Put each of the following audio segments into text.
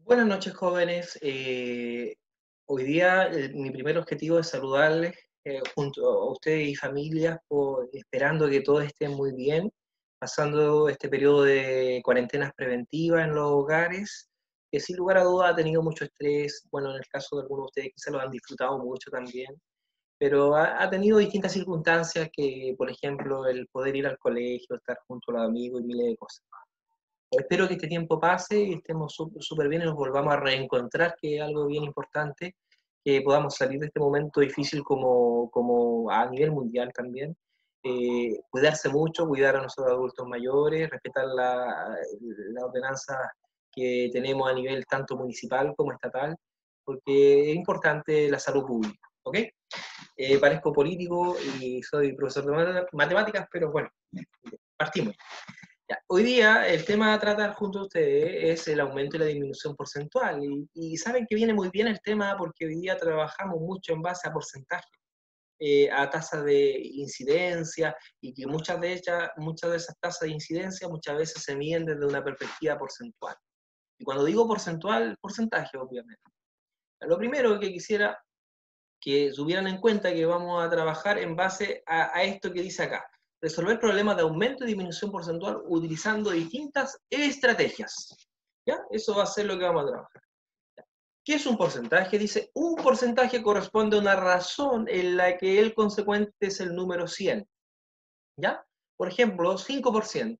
Buenas noches, jóvenes. Hoy día mi primer objetivo es saludarles junto a ustedes y familias, esperando que todos estén muy bien, pasando este periodo de cuarentenas preventivas en los hogares, que sin lugar a dudas ha tenido mucho estrés. Bueno, en el caso de algunos de ustedes quizá lo han disfrutado mucho también, pero ha tenido distintas circunstancias que, por ejemplo, el poder ir al colegio, estar junto a los amigos y miles de cosas. Espero que este tiempo pase y estemos súper bien y nos volvamos a reencontrar, que es algo bien importante, que podamos salir de este momento difícil como a nivel mundial también. Cuidarse mucho, cuidar a nuestros adultos mayores, respetar la ordenanza que tenemos a nivel tanto municipal como estatal, porque es importante la salud pública, ¿ok? Parezco político y soy profesor de matemáticas, pero bueno, partimos. Ya, hoy día el tema a tratar junto a ustedes es el aumento y la disminución porcentual. Y saben que viene muy bien el tema porque hoy día trabajamos mucho en base a porcentaje, a tasa de incidencia, y que muchas de esas tasas de incidencia muchas veces se miden desde una perspectiva porcentual. Y cuando digo porcentual, porcentaje, obviamente. Lo primero que quisiera que tuvieran en cuenta que vamos a trabajar en base a esto que dice acá. Resolver problemas de aumento y disminución porcentual utilizando distintas estrategias. ¿Ya? Eso va a ser lo que vamos a trabajar. ¿Qué es un porcentaje? Dice, un porcentaje corresponde a una razón en la que el consecuente es el número 100. ¿Ya? Por ejemplo, 5%.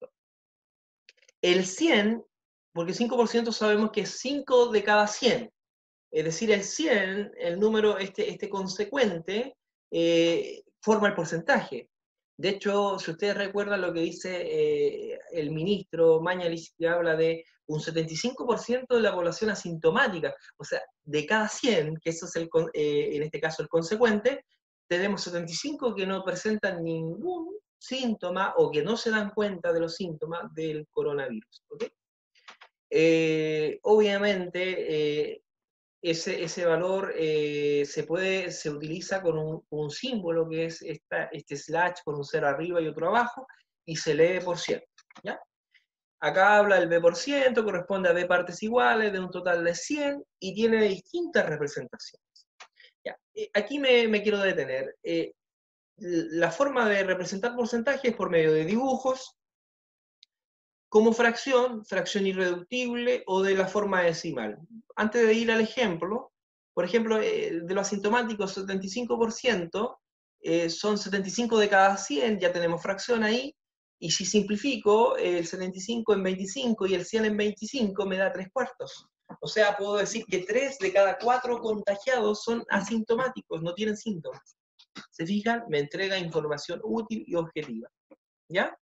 El 100, porque 5% sabemos que es 5 de cada 100. Es decir, el 100, el número, este consecuente, forma el porcentaje. De hecho, si ustedes recuerdan lo que dice el ministro Mañalich, que habla de un 75% de la población asintomática, o sea, de cada 100, que eso es en este caso el consecuente, tenemos 75 que no presentan ningún síntoma o que no se dan cuenta de los síntomas del coronavirus. ¿Okay? Obviamente, ese valor se utiliza con un símbolo que es este slash con un cero arriba y otro abajo, y se lee por ciento. ¿Ya? Acá habla el B%, corresponde a B partes iguales de un total de 100 y tiene distintas representaciones. ¿Ya? Aquí me quiero detener. La forma de representar porcentajes es por medio de dibujos, como fracción irreductible o de la forma decimal. Antes de ir al ejemplo, por ejemplo, de los asintomáticos, 75% son 75 de cada 100, ya tenemos fracción ahí, y si simplifico, el 75 en 25 y el 100 en 25 me da 3 cuartos. O sea, puedo decir que 3 de cada 4 contagiados son asintomáticos, no tienen síntomas. ¿Se fijan? Me entrega información útil y objetiva. ¿Ya?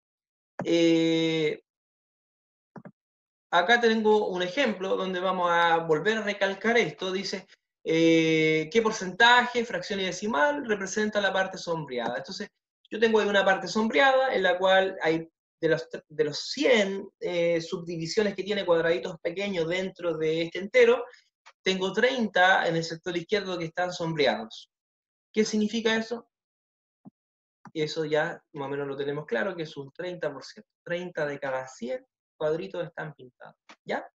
Acá tengo un ejemplo donde vamos a volver a recalcar esto. Dice, ¿qué porcentaje, fracción y decimal representa la parte sombreada? Entonces, yo tengo ahí una parte sombreada en la cual hay de los 100 subdivisiones que tiene cuadraditos pequeños dentro de este entero, tengo 30 en el sector izquierdo que están sombreados. ¿Qué significa eso? Eso ya más o menos lo tenemos claro, que es un 30%. 30 de cada 100 cuadritos están pintados. ¿Ya?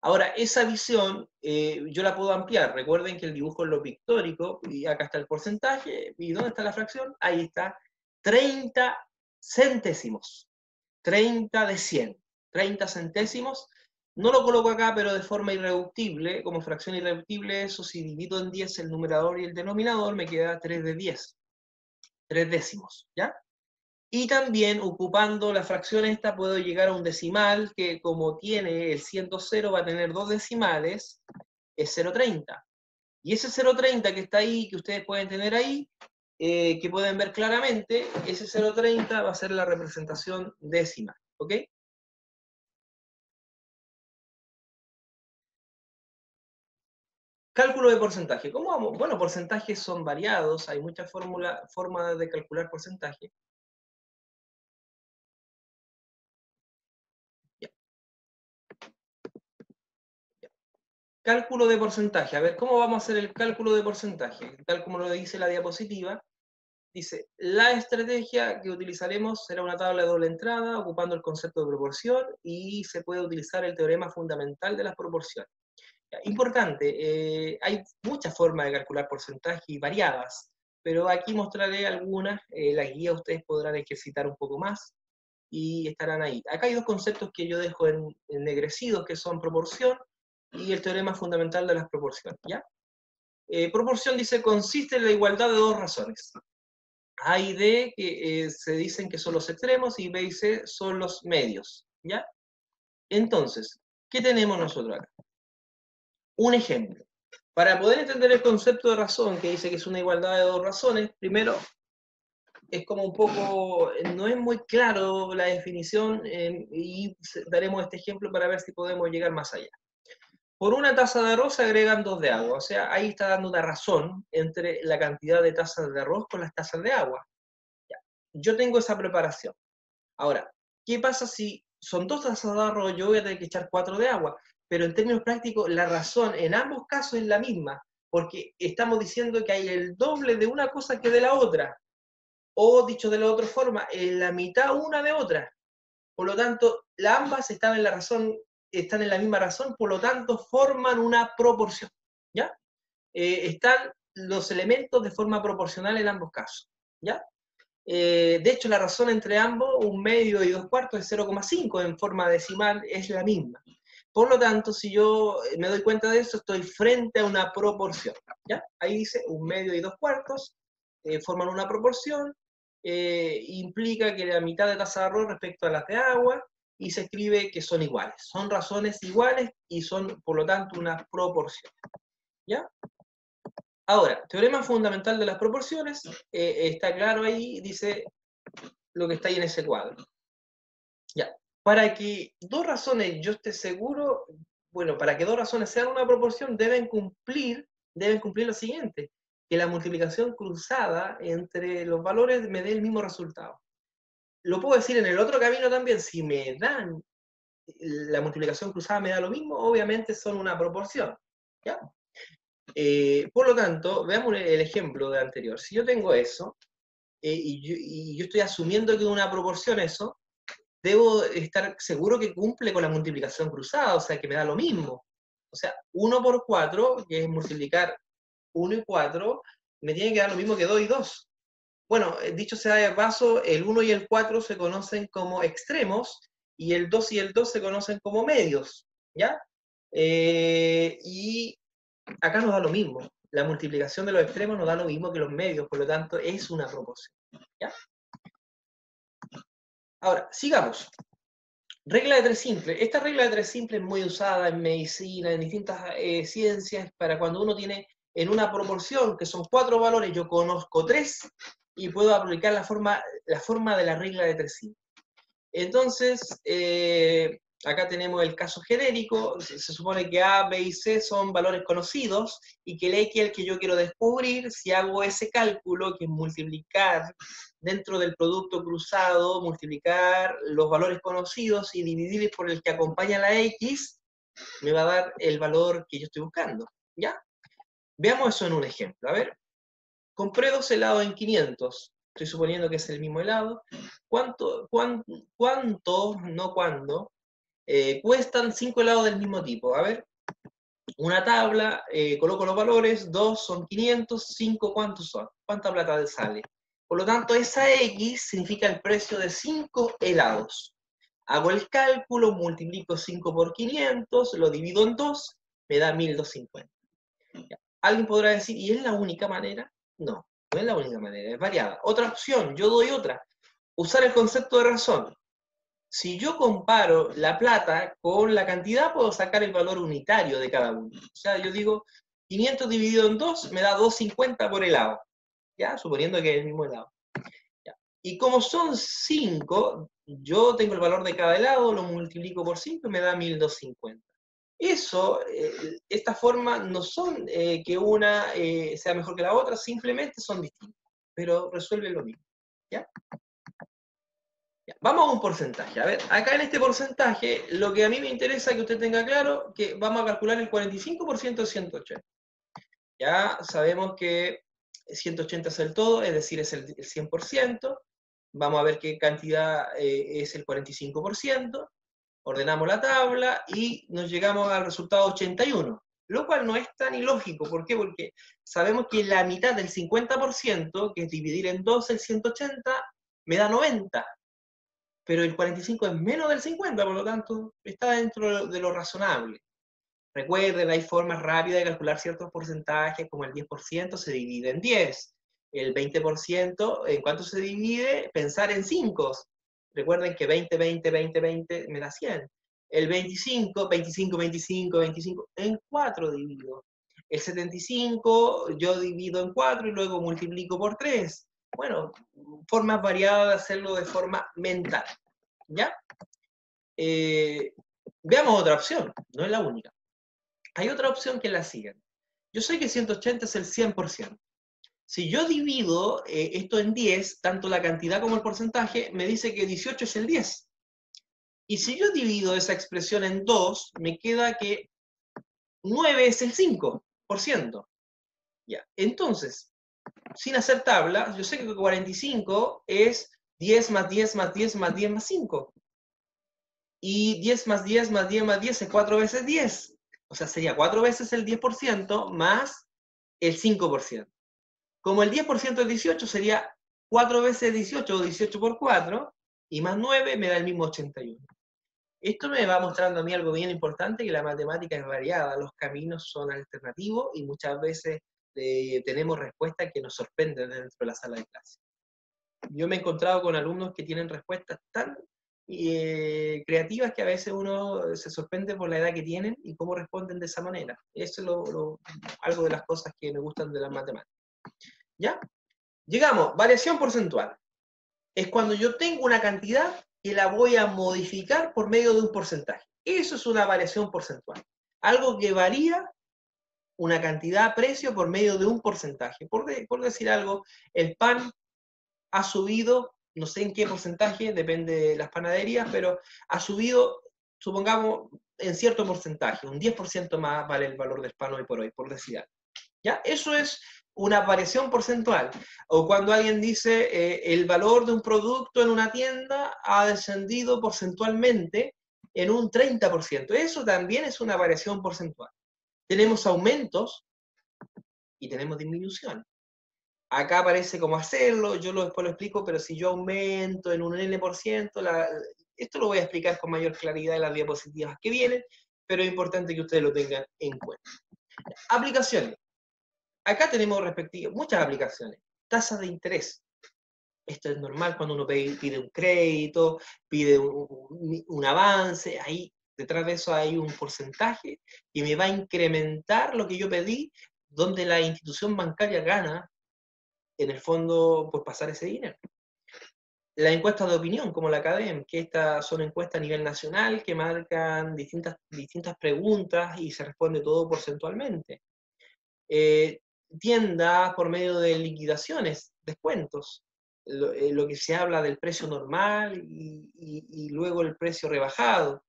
Ahora, esa visión yo la puedo ampliar. Recuerden que el dibujo es lo pictórico, y acá está el porcentaje. ¿Y dónde está la fracción? Ahí está, 30 centésimos. 30 de 100. 30 centésimos. No lo coloco acá, pero de forma irreductible, como fracción irreductible, eso si divido en 10 el numerador y el denominador, me queda 3 de 10. 3 décimos, ¿ya? Y también ocupando la fracción esta puedo llegar a un decimal que, como tiene el 100 va a tener dos decimales, es 0,30. Y ese 0,30 que está ahí, que ustedes pueden tener ahí, que pueden ver claramente, ese 0,30 va a ser la representación décima. ¿Ok? Cálculo de porcentaje. ¿Cómo vamos? Bueno, porcentajes son variados, hay muchas formas de calcular porcentaje. Ya, ya. Cálculo de porcentaje. A ver, ¿cómo vamos a hacer el cálculo de porcentaje? Tal como lo dice la diapositiva, dice, la estrategia que utilizaremos será una tabla de doble entrada, ocupando el concepto de proporción, y se puede utilizar el teorema fundamental de las proporciones. Importante, hay muchas formas de calcular porcentaje y variadas, pero aquí mostraré algunas, la guía ustedes podrán ejercitar un poco más y estarán ahí. Acá hay dos conceptos que yo dejo ennegrecidos, que son proporción y el teorema fundamental de las proporciones, ¿ya? Proporción dice, consiste en la igualdad de dos razones. A y D que se dicen que son los extremos y B y C son los medios, ¿ya? Entonces, ¿qué tenemos nosotros acá? Un ejemplo. Para poder entender el concepto de razón, que dice que es una igualdad de dos razones, primero es como un poco, no es muy claro la definición y daremos este ejemplo para ver si podemos llegar más allá. Por una taza de arroz se agregan 2 de agua, o sea, ahí está dando una razón entre la cantidad de tazas de arroz con las tazas de agua. Ya. Yo tengo esa preparación. Ahora, ¿qué pasa si son 2 tazas de arroz? Yo voy a tener que echar 4 de agua, pero en términos prácticos la razón en ambos casos es la misma, porque estamos diciendo que hay el doble de una cosa que de la otra, o dicho de la otra forma, en la mitad una de otra. Por lo tanto, ambas están en la razón, están en la misma razón, por lo tanto forman una proporción, ¿ya? Están los elementos de forma proporcional en ambos casos, ¿ya? De hecho, la razón entre ambos, un medio y 2/4 es 0,5 en forma decimal, es la misma. Por lo tanto, si yo me doy cuenta de eso, estoy frente a una proporción, ¿ya? Ahí dice un medio y 2/4 forman una proporción, implica que la mitad de taza de arroz respecto a las de agua, y se escribe que son iguales. Son razones iguales y son, por lo tanto, una proporción, ¿ya? Ahora, teorema fundamental de las proporciones, está claro ahí, dice lo que está ahí en ese cuadro. Ya. Para que dos razones yo esté seguro, bueno, para que dos razones sean una proporción, deben cumplir lo siguiente, que la multiplicación cruzada entre los valores me dé el mismo resultado. Lo puedo decir en el otro camino también, si me dan, la multiplicación cruzada me da lo mismo, obviamente son una proporción, ¿ya? Por lo tanto, veamos el ejemplo de anterior. Si yo tengo eso, y yo estoy asumiendo que es una proporción eso, debo estar seguro que cumple con la multiplicación cruzada, o sea, que me da lo mismo. O sea, 1 por 4, que es multiplicar 1 y 4, me tiene que dar lo mismo que 2 y 2. Bueno, dicho sea de paso, el 1 y el 4 se conocen como extremos, y el 2 y el 2 se conocen como medios, ¿ya? Y acá nos da lo mismo. La multiplicación de los extremos nos da lo mismo que los medios, por lo tanto, es una proporción, ¿ya? Ahora, sigamos. Regla de tres simple. Esta regla de tres simple es muy usada en medicina, en distintas ciencias, para cuando uno tiene en una proporción, que son 4 valores, yo conozco 3 y puedo aplicar la forma de la regla de tres simple. Entonces, acá tenemos el caso genérico, se supone que A, B y C son valores conocidos, y que el X es el que yo quiero descubrir. Si hago ese cálculo, que es multiplicar dentro del producto cruzado, multiplicar los valores conocidos y dividir por el que acompaña la X, me va a dar el valor que yo estoy buscando, ¿ya? Veamos eso en un ejemplo. A ver, compré 2 helados en 500. Estoy suponiendo que es el mismo helado. ¿Cuánto, no cuándo, cuestan 5 helados del mismo tipo? A ver, una tabla, coloco los valores, 2 son 500, 5 ¿cuántos son? ¿Cuánta plata sale? Por lo tanto, esa X significa el precio de 5 helados. Hago el cálculo, multiplico 5 por 500, lo divido en 2, me da 1250. Alguien podrá decir, ¿y es la única manera? No, no es la única manera, es variada. Otra opción, yo doy otra. Usar el concepto de razón. Si yo comparo la plata con la cantidad, puedo sacar el valor unitario de cada uno. O sea, yo digo, 500 dividido en 2 me da 2,50 por helado. ¿Ya? Suponiendo que es el mismo helado. ¿Ya? Y como son 5, yo tengo el valor de cada helado, lo multiplico por 5 y me da 1250. Eso, estas formas no son que una sea mejor que la otra, simplemente son distintas, pero resuelven lo mismo. ¿Ya? Ya. Vamos a un porcentaje. A ver, acá en este porcentaje, lo que a mí me interesa que usted tenga claro, que vamos a calcular el 45% de 180. Ya sabemos que 180 es el todo, es decir, es el 100%. Vamos a ver qué cantidad es el 45%. Ordenamos la tabla y nos llegamos al resultado 81. lo cual no es tan ilógico. ¿Por qué? Porque sabemos que la mitad del 50%, que es dividir en 2 el 180, me da 90, pero el 45 es menos del 50, por lo tanto, está dentro de lo razonable. Recuerden, hay formas rápidas de calcular ciertos porcentajes, como el 10% se divide en 10. El 20%, ¿en cuánto se divide? Pensar en 5. Recuerden que 20, 20, 20, 20 me da 100. El 25, 25, 25, 25, en 4 divido. El 75 yo divido en 4 y luego multiplico por 3. Bueno, formas variadas de hacerlo de forma mental. ¿Ya? Veamos otra opción, no es la única. Hay otra opción que es la siguiente. Yo sé que 180 es el 100%. Si yo divido esto en 10, tanto la cantidad como el porcentaje, me dice que 18 es el 10. Y si yo divido esa expresión en 2, me queda que 9 es el 5%. Ya. Entonces, sin hacer tabla, yo sé que 45 es 10 más 10 más 10 más 10 más 5. Y 10 más 10 más 10 más 10 es 4 veces 10. O sea, sería 4 veces el 10% más el 5%. Como el 10% es 18, sería 4 veces 18 o 18 por 4, y más 9 me da el mismo 81. Esto me va mostrando a mí algo bien importante, que la matemática es variada, los caminos son alternativos y muchas veces tenemos respuestas que nos sorprenden dentro de la sala de clase. Yo me he encontrado con alumnos que tienen respuestas tan creativas que a veces uno se sorprende por la edad que tienen y cómo responden de esa manera. Eso es algo de las cosas que me gustan de las matemáticas. ¿Ya? Llegamos, variación porcentual. Es cuando yo tengo una cantidad que la voy a modificar por medio de un porcentaje. Eso es una variación porcentual. Algo que varía una cantidad, precio, por medio de un porcentaje. Por decir algo, el pan ha subido, no sé en qué porcentaje, depende de las panaderías, pero ha subido, supongamos, en cierto porcentaje. Un 10% más vale el valor del pan hoy por hoy, por decir algo. ¿Ya? Eso es una variación porcentual. O cuando alguien dice el valor de un producto en una tienda ha descendido porcentualmente en un 30%. Eso también es una variación porcentual. Tenemos aumentos y tenemos disminuciones. Acá aparece cómo hacerlo, yo después lo explico, pero si yo aumento en un N%, esto lo voy a explicar con mayor claridad en las diapositivas que vienen, pero es importante que ustedes lo tengan en cuenta. Aplicaciones. Acá tenemos muchas aplicaciones. Tasas de interés. Esto es normal cuando uno pide un crédito, pide un avance, ahí detrás de eso hay un porcentaje que me va a incrementar lo que yo pedí, donde la institución bancaria gana, en el fondo, por pasar ese dinero. Las encuestas de opinión, como la CADEM, que estas son encuestas a nivel nacional que marcan distintas preguntas y se responde todo porcentualmente. Tiendas por medio de liquidaciones, descuentos, lo que se habla del precio normal y luego el precio rebajado.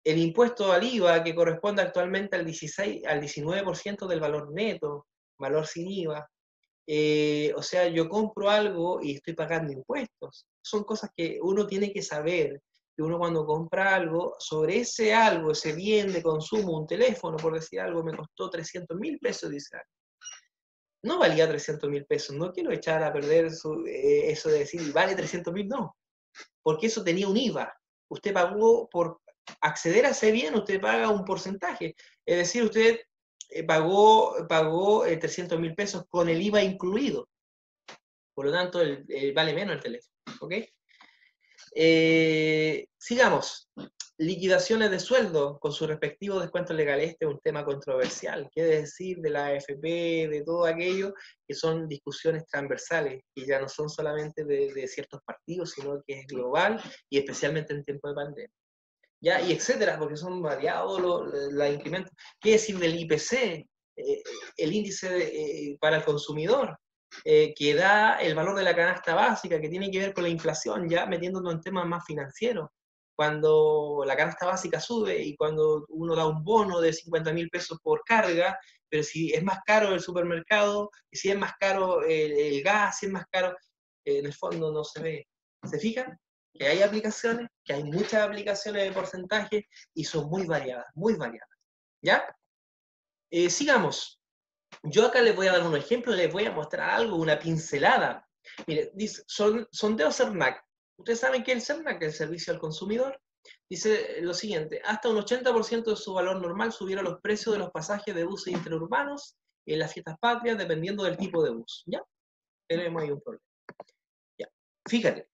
El impuesto al IVA, que corresponde actualmente al 19% del valor neto, valor sin IVA. O sea, yo compro algo y estoy pagando impuestos. Son cosas que uno tiene que saber, que uno cuando compra algo, sobre ese bien de consumo, un teléfono, por decir algo, me costó 300.000 pesos, dice algo. No valía 300.000 pesos, no quiero echar a perder eso de decir, vale 300.000, no, porque eso tenía un IVA. Usted pagó por acceder a ese bien, usted paga un porcentaje. Es decir, usted pagó 300.000 pesos con el IVA incluido. Por lo tanto, vale menos el teléfono. ¿Ok? Sigamos. Liquidaciones de sueldo con su respectivo descuento legal. Este es un tema controversial. ¿Qué decir de la AFP, de todo aquello? Que son discusiones transversales, que ya no son solamente de ciertos partidos, sino que es global y especialmente en tiempo de pandemia. ¿Ya? Y etcétera, porque son variados los incrementos. ¿Qué decir del IPC? El índice para el consumidor, que da el valor de la canasta básica, que tiene que ver con la inflación, ya metiéndonos en temas más financieros. Cuando la canasta básica sube y cuando uno da un bono de 50.000 pesos por carga, pero si es más caro el supermercado, y si es más caro el gas, si es más caro, en el fondo no se ve. ¿Se fijan? Que hay aplicaciones, que hay muchas aplicaciones de porcentaje y son muy variadas, ¿ya? Sigamos. Yo acá les voy a dar un ejemplo, les voy a mostrar algo, una pincelada. Mire, dice, sondeo CERNAC. Ustedes saben que el CERNAC, el Servicio al Consumidor, dice lo siguiente: hasta un 80% de su valor normal subieron los precios de los pasajes de buses interurbanos en las fiestas patrias, dependiendo del tipo de bus. ¿Ya? Tenemos ahí un problema. Ya. Fíjate,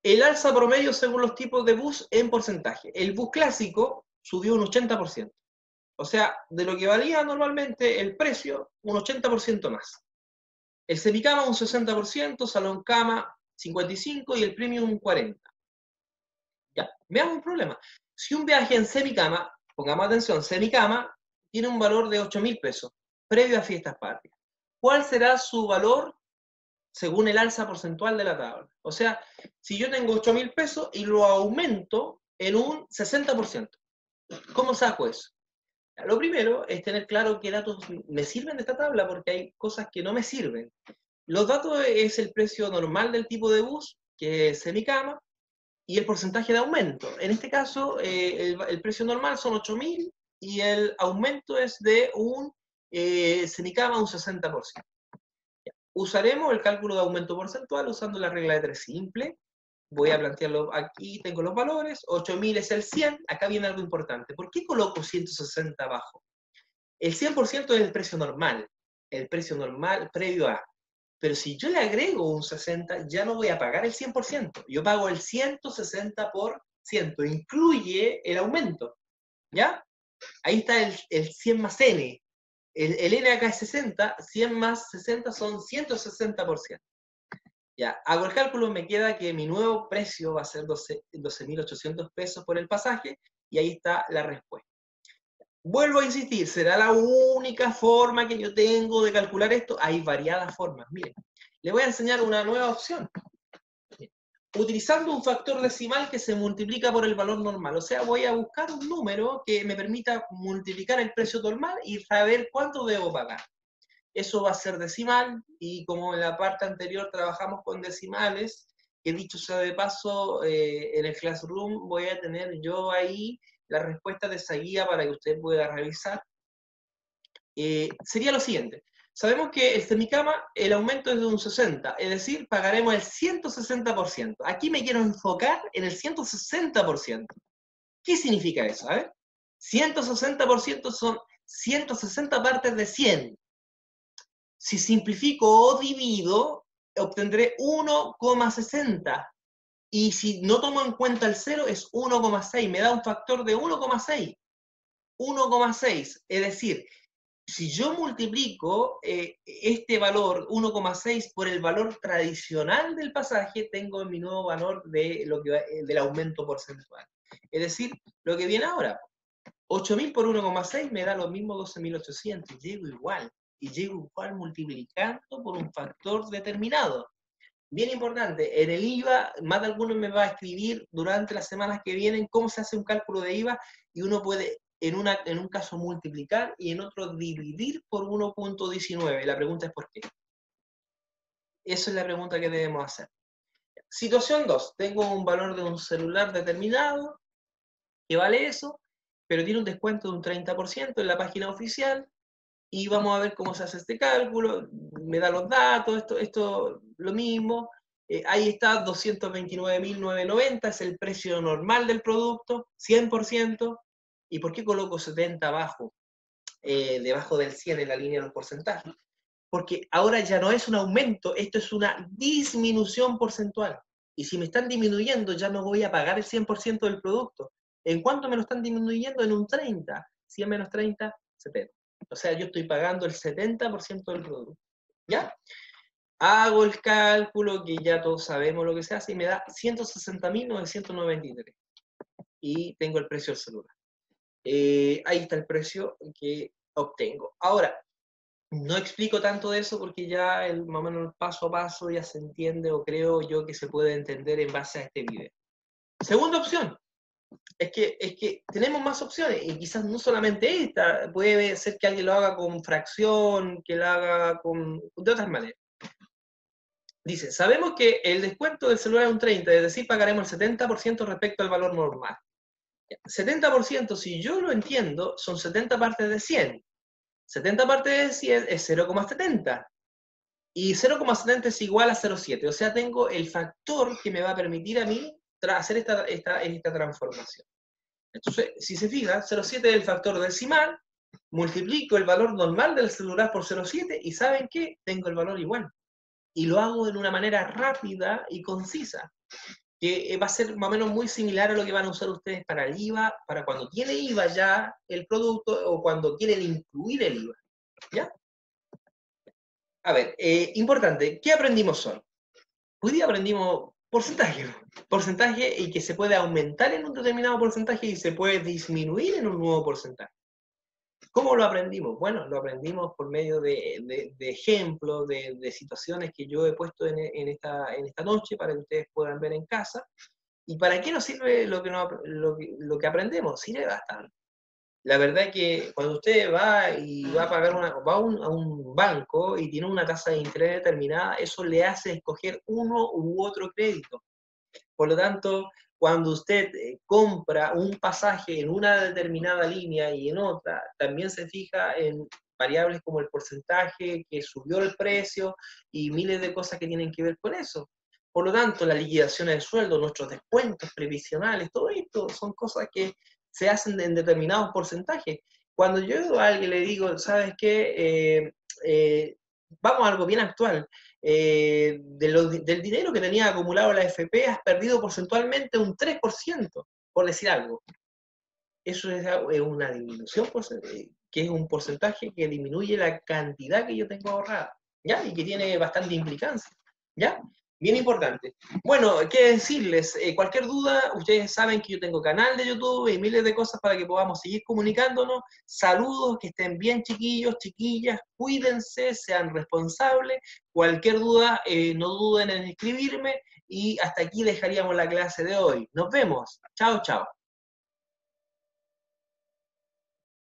el alza promedio según los tipos de bus en porcentaje. El bus clásico subió un 80%. O sea, de lo que valía normalmente el precio, un 80% más. El semicama un 60%, salón cama 55% y el premium un 40%. Ya, veamos un problema. Si un viaje en semicama, pongamos atención, semicama tiene un valor de 8.000 pesos, previo a fiestas patrias. ¿Cuál será su valor según el alza porcentual de la tabla? O sea, si yo tengo 8.000 pesos y lo aumento en un 60%, ¿cómo saco eso? Lo primero es tener claro qué datos me sirven de esta tabla, porque hay cosas que no me sirven. Los datos es el precio normal del tipo de bus, que es semicama, y el porcentaje de aumento. En este caso, el precio normal son 8.000 y el aumento es de un semicama un 60%. Usaremos el cálculo de aumento porcentual usando la regla de 3 simple. Voy a plantearlo aquí, tengo los valores, 8.000 es el 100, acá viene algo importante. ¿Por qué coloco 160 abajo? El 100% es el precio normal previo a. Pero si yo le agrego un 60, ya no voy a pagar el 100%. Yo pago el 160%, incluye el aumento. ¿Ya? Ahí está el 100 más N. El N acá es 60, 100 más 60 son 160%. Ya, hago el cálculo, me queda que mi nuevo precio va a ser 12.800 pesos por el pasaje, y ahí está la respuesta. Vuelvo a insistir, ¿será la única forma que yo tengo de calcular esto? Hay variadas formas. Miren, le voy a enseñar una nueva opción. Utilizando un factor decimal que se multiplica por el valor normal. O sea, voy a buscar un número que me permita multiplicar el precio normal y saber cuánto debo pagar. Eso va a ser decimal, y como en la parte anterior trabajamos con decimales, que dicho sea de paso, en el Classroom voy a tener yo ahí la respuesta de esa guía para que usted pueda revisar. Sería lo siguiente. Sabemos que el semicama, el aumento es de un 60, es decir, pagaremos el 160%. Aquí me quiero enfocar en el 160%. ¿Qué significa eso? A ver, 160% son 160 partes de 100. Si simplifico o divido, obtendré 1,60. Y si no tomo en cuenta el 0, es 1,6. Me da un factor de 1,6. 1,6. Es decir, si yo multiplico este valor 1,6 por el valor tradicional del pasaje, tengo mi nuevo valor de del aumento porcentual. Es decir, lo que viene ahora, 8.000 por 1,6 me da lo mismo 12.800. Llego igual. Y llego igual multiplicando por un factor determinado. Bien importante, en el IVA, más de alguno me va a escribir durante las semanas que vienen cómo se hace un cálculo de IVA, y uno puede en un caso multiplicar y en otro dividir por 1,19. La pregunta es ¿por qué? Esa es la pregunta que debemos hacer. Situación 2. Tengo un valor de un celular determinado que vale eso, pero tiene un descuento de un 30% en la página oficial, y vamos a ver cómo se hace este cálculo. Me da los datos, esto lo mismo. Ahí está, 229.990, es el precio normal del producto, 100%. ¿Y por qué coloco 70 abajo, debajo del 100 en la línea de los porcentajes? Porque ahora ya no es un aumento, esto es una disminución porcentual. Y si me están disminuyendo, ya no voy a pagar el 100% del producto. ¿En cuánto me lo están disminuyendo? En un 30. 100 menos 30, 70. O sea, yo estoy pagando el 70% del producto. ¿Ya? Hago el cálculo, que ya todos sabemos lo que se hace, y me da 160.993. Y tengo el precio del celular. Ahí está el precio que obtengo. Ahora, no explico tanto de eso porque ya más o menos paso a paso ya se entiende, o creo yo que se puede entender en base a este video. Segunda opción, es que tenemos más opciones, y quizás no solamente esta, puede ser que alguien lo haga con fracción, que lo haga de otras maneras. Dice, sabemos que el descuento del celular es un 30, es decir, pagaremos el 70% respecto al valor normal. 70%, si yo lo entiendo, son 70 partes de 100. 70 parte de 100 es 0,70. Y 0,70 es igual a 0,7. O sea, tengo el factor que me va a permitir a mí hacer esta transformación. Entonces, si se fija, 0,7 es el factor decimal, multiplico el valor normal del celular por 0,7 y ¿saben qué? Tengo el valor igual. Y lo hago de una manera rápida y concisa, que va a ser más o menos muy similar a lo que van a usar ustedes para el IVA, para cuando tiene IVA ya el producto o cuando quieren incluir el IVA. ¿Ya? A ver, importante, ¿qué aprendimos hoy? Hoy día aprendimos porcentaje y que se puede aumentar en un determinado porcentaje y se puede disminuir en un nuevo porcentaje. ¿Cómo lo aprendimos? Bueno, lo aprendimos por medio de ejemplos, de situaciones que yo he puesto en esta noche para que ustedes puedan ver en casa. ¿Y para qué nos sirve lo que aprendemos? Sirve bastante. La verdad es que cuando usted va y va a pagar va a un banco y tiene una tasa de interés determinada, eso le hace escoger uno u otro crédito. Por lo tanto, cuando usted compra un pasaje en una determinada línea y en otra, también se fija en variables como el porcentaje, que subió el precio y miles de cosas que tienen que ver con eso. Por lo tanto, las liquidaciones de sueldo, nuestros descuentos previsionales, todo esto son cosas que se hacen en determinados porcentajes. Cuando yo a alguien le digo, ¿sabes qué? Vamos a algo bien actual. Del dinero que tenía acumulado la FP, has perdido porcentualmente un 3%, por decir algo. Eso es una disminución, que es un porcentaje que disminuye la cantidad que yo tengo ahorrada, ¿ya? Y que tiene bastante implicancia, ¿ya? Bien importante. Bueno, qué decirles, cualquier duda, ustedes saben que yo tengo canal de YouTube y miles de cosas para que podamos seguir comunicándonos. Saludos, que estén bien, chiquillos, chiquillas, cuídense, sean responsables. Cualquier duda, no duden en escribirme y hasta aquí dejaríamos la clase de hoy. Nos vemos. Chao, chao.